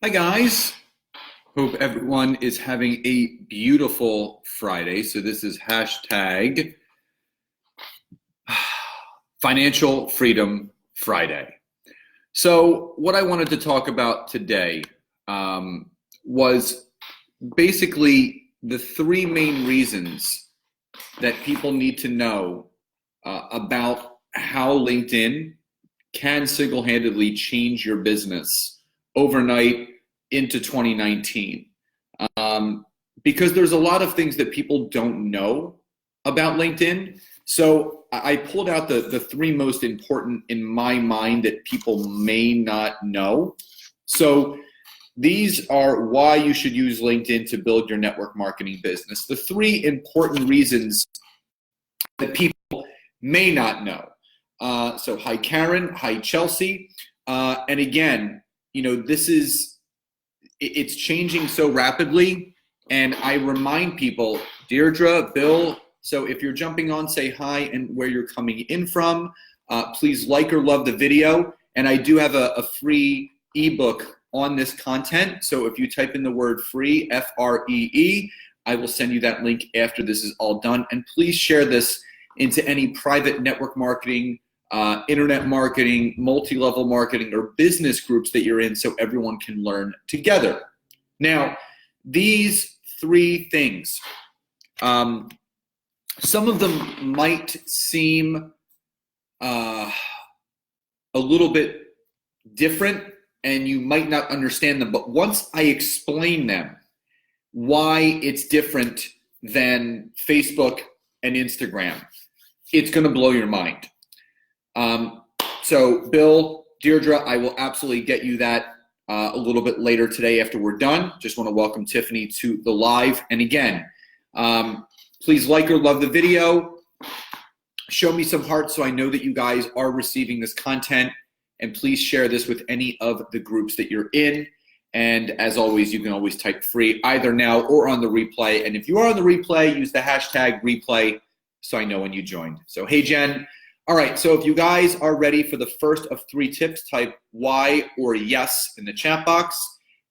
Hi guys, hope everyone is having a beautiful Friday. So this is hashtag Financial Freedom Friday. So what I wanted to talk about today was basically the three main reasons that people need to know about how LinkedIn can single-handedly change your business overnight into 2019. Because there's a lot of things that people don't know about LinkedIn. So I pulled out the three most important in my mind that people may not know. So these are why you should use LinkedIn to build your network marketing business. The three important reasons that people may not know. So hi Karen, hi Chelsea. And again, it's changing so rapidly, and I remind people, Deirdre, Bill, so if you're jumping on, say hi and where you're coming in from. Please like or love the video, and I do have a free ebook on this content, so if you type in the word free, F-R-E-E, I will send you that link after this is all done, and please share this into any private network marketing, internet marketing, multi-level marketing, or business groups that you're in so everyone can learn together. Now, these three things, some of them might seem a little bit different and you might not understand them, but once I explain them, why it's different than Facebook and Instagram, it's gonna blow your mind. So Bill, Deirdre, I will absolutely get you that a little bit later today after we're done. Just want to welcome Tiffany to the live. And again, please like or love the video. Show me some hearts so I know that you guys are receiving this content. And please share this with any of the groups that you're in. And as always, you can always type free either now or on the replay. And if you are on the replay, use the hashtag replay so I know when you joined. So hey, Jen. All right, so if you guys are ready for the first of three tips, type Y or yes in the chat box,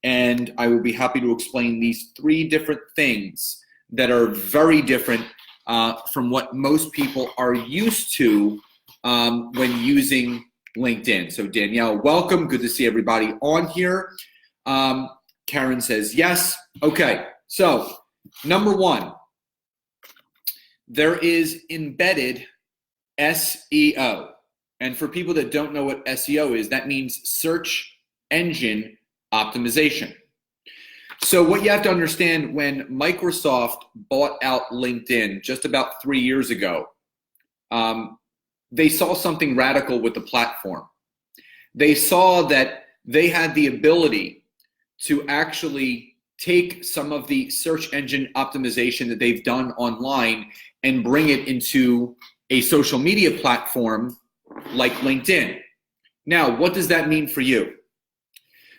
and I will be happy to explain these three different things that are very different from what most people are used to when using LinkedIn. So Danielle, welcome. Good to see everybody on here. Karen says yes. Okay, so number one, there is embedded SEO. And for people that don't know what SEO is, that means search engine optimization. So what you have to understand, when Microsoft bought out LinkedIn just about 3 years ago, they saw something radical with the platform. They saw that they had the ability to actually take some of the search engine optimization that they've done online and bring it into a social media platform like LinkedIn. Now, what does that mean for you?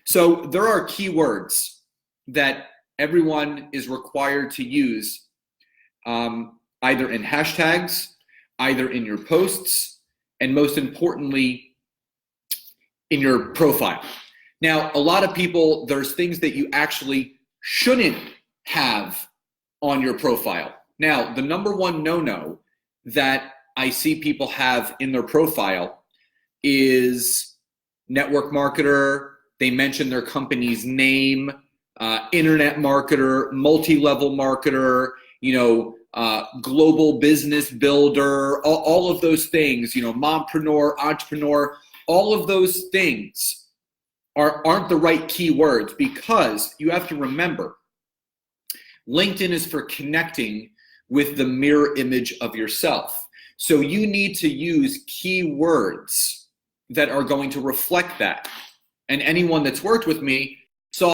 So there are keywords that everyone is required to use either in hashtags, either in your posts, and most importantly, in your profile. Now, a lot of people, there's things that you actually shouldn't have on your profile. Now, the number one no-no that I see people have in their profile is network marketer. They mention their company's name, internet marketer, multi-level marketer, global business builder, all of those things, mompreneur, entrepreneur, all of those things aren't the right keywords, because you have to remember, LinkedIn is for connecting with the mirror image of yourself. So you need to use keywords that are going to reflect that. And anyone that's worked with me saw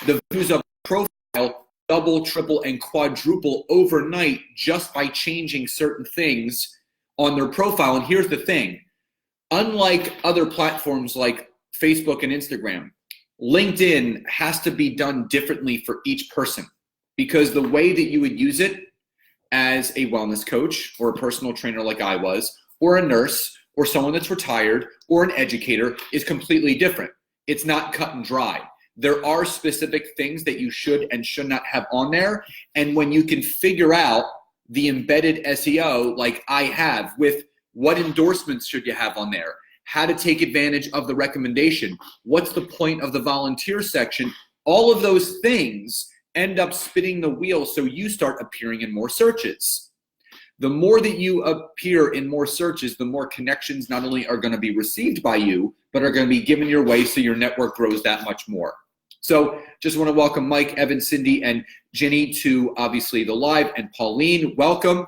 the views of profile double, triple, and quadruple overnight just by changing certain things on their profile. And here's the thing. Unlike other platforms like Facebook and Instagram, LinkedIn has to be done differently for each person, because the way that you would use it as a wellness coach or a personal trainer like I was, or a nurse, or someone that's retired, or an educator is completely different. It's not cut and dry. there are specific things that you should and should not have on there. And when you can figure out the embedded SEO like I have with what endorsements should you have on there, how to take advantage of the recommendation, what's the point of the volunteer section, all of those things end up spinning the wheel so you start appearing in more searches. The more that you appear in more searches, the more connections not only are going to be received by you, but are going to be given your way so your network grows that much more. So just want to welcome Mike, Evan, Cindy, and Ginny to obviously the live, and Pauline, welcome.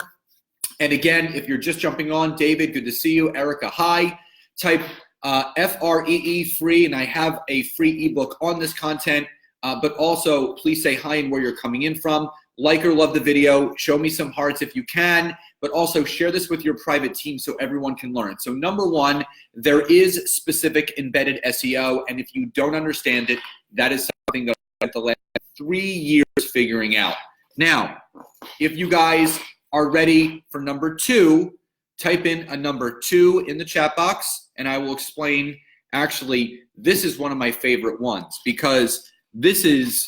And again, if you're just jumping on, David, good to see you. Erica, hi. Type FREE free, and I have a free ebook on this content, but also please say hi and where you're coming in from. Like or love the video, show me some hearts if you can, but also share this with your private team so everyone can learn. So number one, there is specific embedded SEO, and if you don't understand it, that is something that I spent the last 3 years figuring out. Now, if you guys are ready for number two, type in a number 2 in the chat box, and I will explain. Actually, this is one of my favorite ones because this is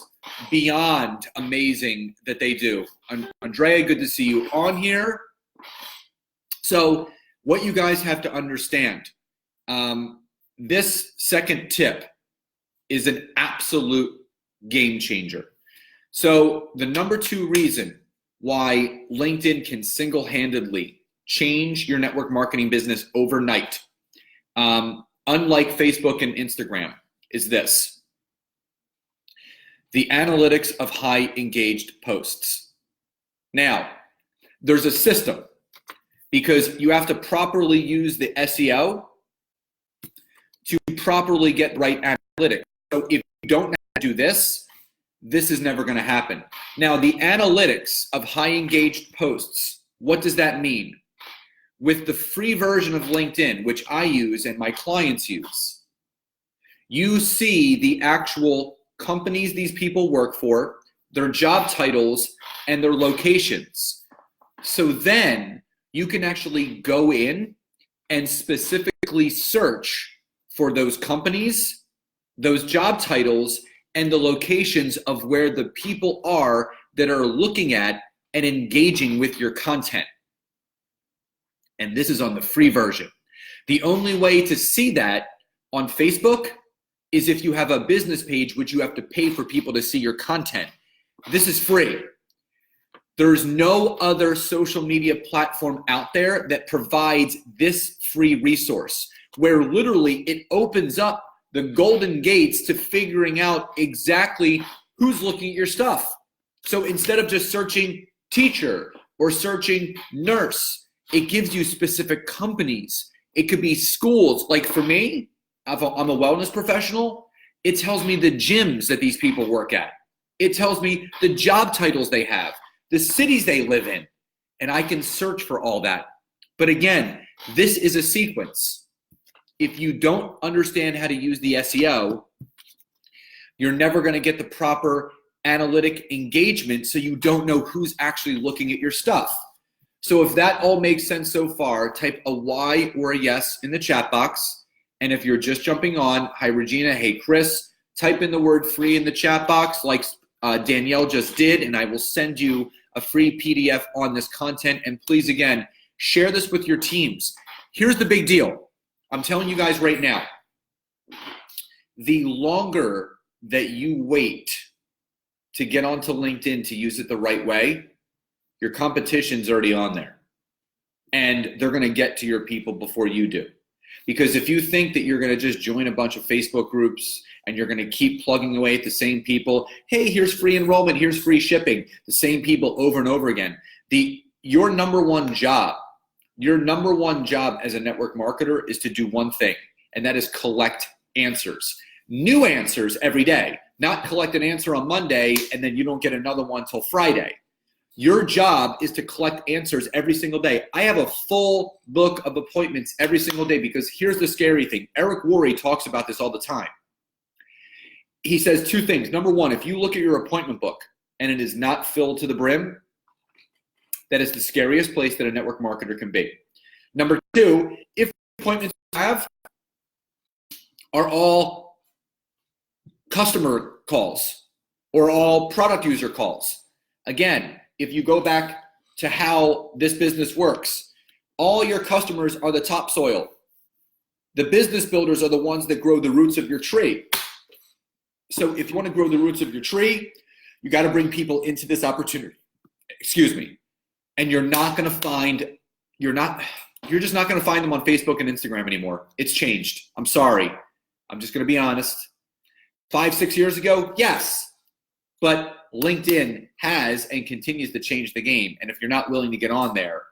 beyond amazing that they do. Andrea, good to see you on here. So what you guys have to understand, this second tip is an absolute game changer. So the number 2 reason why LinkedIn can single-handedly change your network marketing business overnight, unlike Facebook and Instagram, is this. The analytics of high engaged posts. Now, there's a system because you have to properly use the SEO to properly get right analytics. So if you don't know how to do this, this is never going to happen. Now, the analytics of high engaged posts, what does that mean? With the free version of LinkedIn, which I use and my clients use, you see the actual companies these people work for, their job titles, and their locations. So then you can actually go in and specifically search for those companies, those job titles, and the locations of where the people are that are looking at and engaging with your content. And this is on the free version. The only way to see that on Facebook is if you have a business page, which you have to pay for people to see your content. This is free. There's no other social media platform out there that provides this free resource, where literally it opens up the golden gates to figuring out exactly who's looking at your stuff. So instead of just searching teacher or searching nurse, it gives you specific companies. It could be schools. Like for me, I'm a wellness professional. It tells me the gyms that these people work at. It tells me the job titles they have, the cities they live in, and I can search for all that. But again, this is a sequence. If you don't understand how to use the SEO, you're never going to get the proper analytic engagement, so you don't know who's actually looking at your stuff. So if that all makes sense so far, type a Y or a yes in the chat box. And if you're just jumping on, hi Regina, hey Chris, type in the word free in the chat box like Danielle just did, and I will send you a free PDF on this content. And please, again, share this with your teams. Here's the big deal. I'm telling you guys right now, the longer that you wait to get onto LinkedIn to use it the right way, your competition's already on there. And they're going to get to your people before you do. Because if you think that you're going to just join a bunch of Facebook groups and you're going to keep plugging away at the same people, hey, here's free enrollment, here's free shipping, the same people over and over again. Your number one job as a network marketer is to do one thing, and that is collect answers. New answers every day, not collect an answer on Monday and then you don't get another one till Friday. Your job is to collect answers every single day. I have a full book of appointments every single day because here's the scary thing. Eric Worre talks about this all the time. He says 2 things. Number 1, if you look at your appointment book and it is not filled to the brim, that is the scariest place that a network marketer can be. Number 2, if the appointments you have are all customer calls or all product user calls. Again, if you go back to how this business works, all your customers are the topsoil. The business builders are the ones that grow the roots of your tree. So if you want to grow the roots of your tree, you got to bring people into this opportunity. Excuse me. And you're just not going to find them on Facebook and Instagram anymore. It's changed. I'm sorry. I'm just going to be honest. 5-6 years ago, yes. But LinkedIn has and continues to change the game. And if you're not willing to get on there,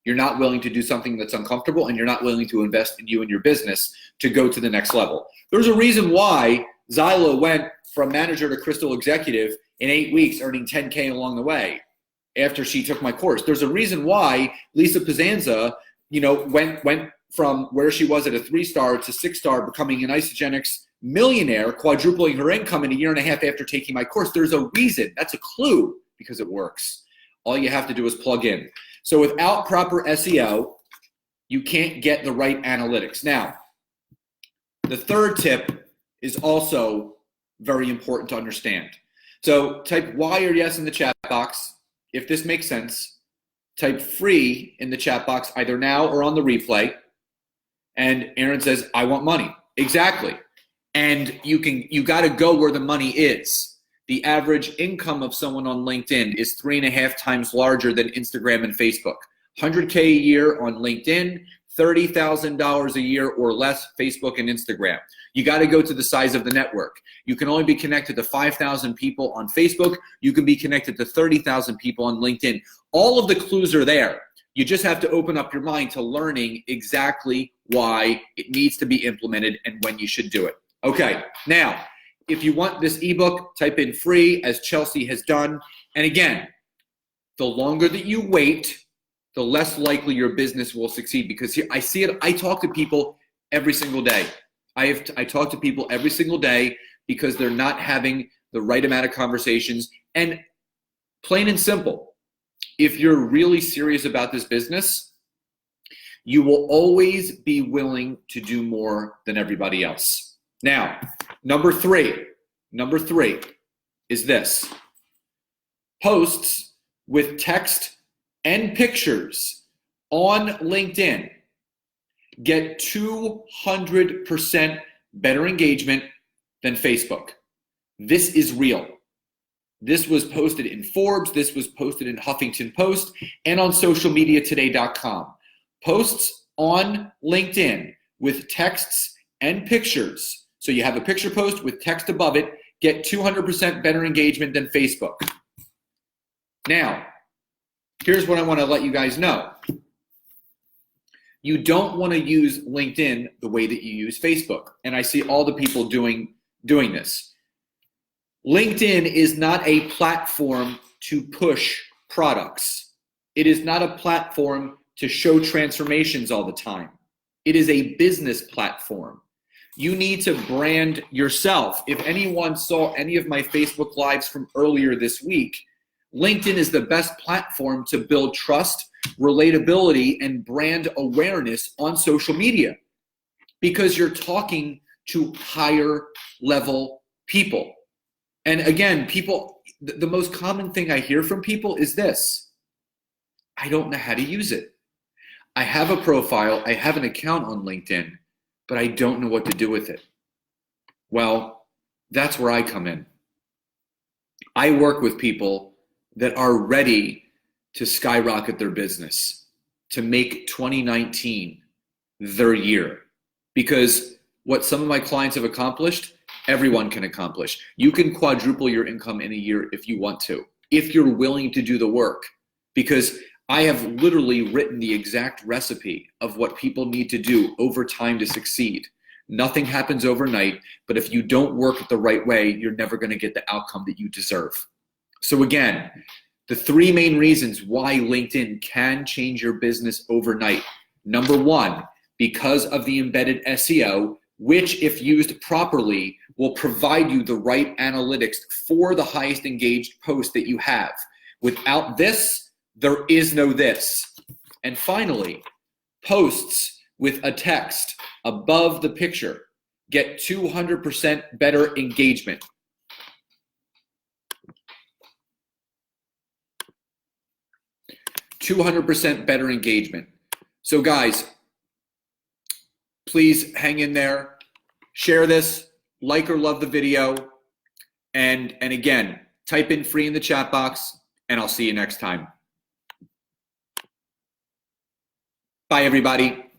you're not willing to do something that's uncomfortable, and you're not willing to invest in you and your business to go to the next level. There's a reason why Zyla went from manager to crystal executive in 8 weeks, earning $10K along the way after she took my course. There's a reason why Lisa Pizanza, went from where she was at a 3-star to 6-star, becoming an Isogenics millionaire, quadrupling her income in a year and a half after taking my course. There's a reason. That's a clue, because it works. All you have to do is plug in. So without proper SEO, you can't get the right analytics. Now, the third tip is also very important to understand. So type Y or yes in the chat box if this makes sense. Type free in the chat box either now or on the replay. And Aaron says, I want money. Exactly. And you got to go where the money is. The average income of someone on LinkedIn is 3.5 times larger than Instagram and Facebook. 100K a year on LinkedIn, $30,000 a year or less Facebook and Instagram. You got to go to the size of the network. You can only be connected to 5,000 people on Facebook. You can be connected to 30,000 people on LinkedIn. All of the clues are there. You just have to open up your mind to learning exactly why it needs to be implemented and when you should do it. Okay, now, if you want this ebook, type in free, as Chelsea has done. And again, the longer that you wait, the less likely your business will succeed, because here, I see it. I talk to people every single day. I talk to people every single day because they're not having the right amount of conversations. And plain and simple, if you're really serious about this business, you will always be willing to do more than everybody else. Now, number three is this. Posts with text and pictures on LinkedIn get 200% better engagement than Facebook. This is real. This was posted in Forbes. This was posted in Huffington Post and on socialmediatoday.com. Posts on LinkedIn with texts and pictures. So you have a picture post with text above it, get 200% better engagement than Facebook. Now, here's what I want to let you guys know. You don't want to use LinkedIn the way that you use Facebook. And I see all the people doing this. LinkedIn is not a platform to push products. It is not a platform to show transformations all the time. It is a business platform. You need to brand yourself. If anyone saw any of my Facebook Lives from earlier this week, LinkedIn is the best platform to build trust, relatability, and brand awareness on social media, because you're talking to higher level people. And again, the most common thing I hear from people is this: I don't know how to use it. I have a profile, I have an account on LinkedIn, but I don't know what to do with it. Well, that's where I come in. I work with people that are ready to skyrocket their business, to make 2019 their year. Because what some of my clients have accomplished, everyone can accomplish. You can quadruple your income in a year if you want to, if you're willing to do the work. Because I have literally written the exact recipe of what people need to do over time to succeed. Nothing happens overnight, but if you don't work it the right way, you're never going to get the outcome that you deserve. So again, the 3 main reasons why LinkedIn can change your business overnight. Number 1, because of the embedded SEO, which, if used properly, will provide you the right analytics for the highest engaged post that you have. Without this, there is no this. And finally, posts with a text above the picture get 200% better engagement. 200% better engagement. So guys, please hang in there, share this, like or love the video, and again, type in free in the chat box, and I'll see you next time. Bye, everybody.